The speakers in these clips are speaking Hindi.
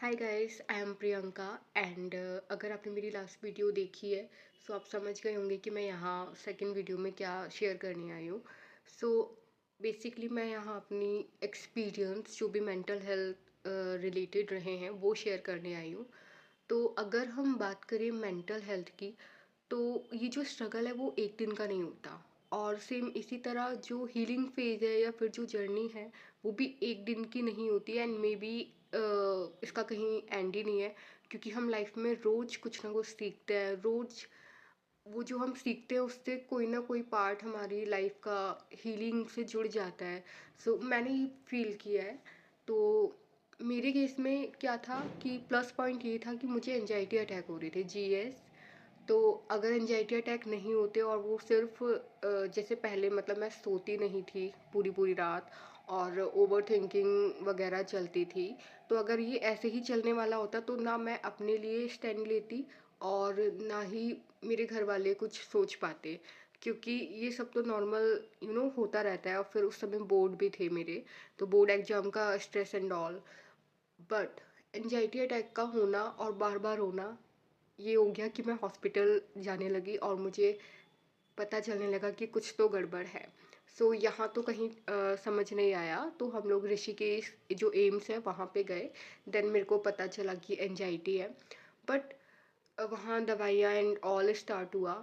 Hi guys, I am Priyanka and अगर आपने मेरी लास्ट वीडियो देखी है सो आप समझ गए होंगे कि मैं यहाँ सेकंड वीडियो में क्या शेयर करने आई हूँ। सो बेसिकली मैं यहाँ अपनी एक्सपीरियंस जो भी मेंटल हेल्थ रिलेटेड रहे हैं वो शेयर करने आई हूँ। तो अगर हम बात करें मेंटल हेल्थ की, तो ये जो स्ट्रगल है वो एक दिन का नहीं होता। और सेम इसी तरह जो हीलिंग फेज है या फिर जो जर्नी है वो भी एक दिन की नहीं होती है, एंड मे बी इसका कहीं एंड ही नहीं है। क्योंकि हम लाइफ में रोज कुछ ना कुछ सीखते हैं, रोज वो जो हम सीखते हैं उससे कोई ना कोई पार्ट हमारी लाइफ का हीलिंग से जुड़ जाता है। सो मैंने ये फील किया है। तो मेरे केस में क्या था कि प्लस पॉइंट ये था कि मुझे एंजाइटी अटैक हो रहे थे, जीएस। तो अगर एंजाइटी अटैक नहीं होते और वो सिर्फ जैसे पहले मतलब मैं सोती नहीं थी पूरी पूरी रात और ओवर थिंकिंग वगैरह चलती थी, तो अगर ये ऐसे ही चलने वाला होता तो ना मैं अपने लिए स्टैंड लेती और ना ही मेरे घर वाले कुछ सोच पाते। क्योंकि ये सब तो नॉर्मल होता रहता है, और फिर उस समय बोर्ड भी थे मेरे, तो बोर्ड एग्जाम का stress and all. But anxiety attack का होना और बार बार होना, ये हो गया कि मैं हॉस्पिटल जाने लगी और मुझे पता चलने लगा कि कुछ तो गड़बड़ है। सो यहाँ तो कहीं समझ नहीं आया, तो हम लोग ऋषिकेश जो एम्स है वहाँ पे गए। देन मेरे को पता चला कि एंजाइटी है। बट वहाँ दवाइयाँ एंड ऑल स्टार्ट हुआ।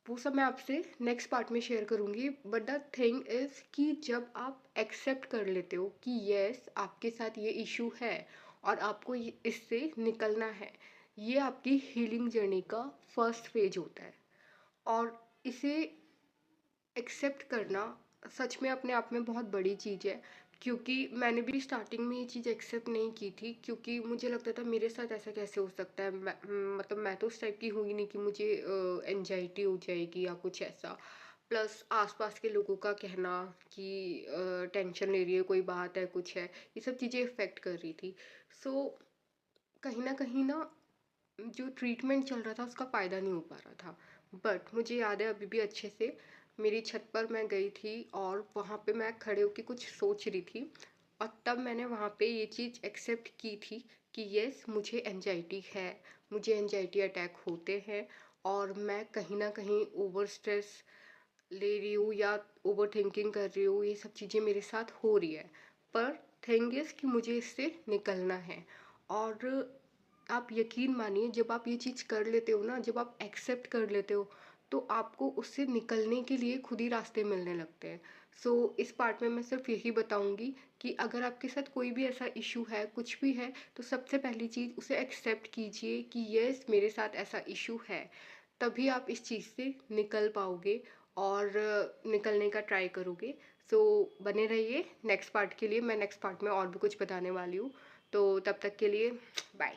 वो सब मैं आपसे नेक्स्ट पार्ट में शेयर करूँगी। बट द थिंग इज़ कि जब आप एक्सेप्ट कर लेते हो कि यस आपके साथ ये इशू है और आपको इससे निकलना है, ये आपकी हीलिंग जर्नी का फर्स्ट फेज होता है। और इसे एक्सेप्ट करना सच में अपने आप में बहुत बड़ी चीज़ है। क्योंकि मैंने भी स्टार्टिंग में ये चीज़ एक्सेप्ट नहीं की थी, क्योंकि मुझे लगता था मेरे साथ ऐसा कैसे हो सकता है। मतलब मैं तो उस टाइप की हुई नहीं कि मुझे एनजाइटी हो जाएगी या कुछ ऐसा। प्लस आसपास के लोगों का कहना कि टेंशन ले रही है, कोई बात है, कुछ है, ये सब चीज़ें इफ़ेक्ट कर रही थी। सो कहीं ना जो ट्रीटमेंट चल रहा था उसका फ़ायदा नहीं हो पा रहा था। बट मुझे याद है अभी भी अच्छे से, मेरी छत पर मैं गई थी और वहाँ पे मैं खड़े होकर कुछ सोच रही थी, और तब मैंने वहाँ पे ये चीज़ एक्सेप्ट की थी कि यस मुझे एंजाइटी है, मुझे एंजाइटी अटैक होते हैं, और मैं कहीं ना कहीं ओवर स्ट्रेस ले रही हूँ या ओवर थिंकिंग कर रही हूँ, ये सब चीज़ें मेरे साथ हो रही है। पर थिंग इज़ कि मुझे इससे निकलना है। और आप यकीन मानिए, जब आप ये चीज़ कर लेते हो ना, जब आप एक्सेप्ट कर लेते हो, तो आपको उससे निकलने के लिए खुद ही रास्ते मिलने लगते हैं। सो इस पार्ट में मैं सिर्फ यही बताऊंगी कि अगर आपके साथ कोई भी ऐसा इशू है, कुछ भी है, तो सबसे पहली चीज़ उसे एक्सेप्ट कीजिए कि यस मेरे साथ ऐसा इशू है। तभी आप इस चीज़ से निकल पाओगे और निकलने का ट्राई करोगे। सो बने रहिए नेक्स्ट पार्ट के लिए, मैं नेक्स्ट पार्ट में और भी कुछ बताने वाली हूँ। तो तब तक के लिए बाय।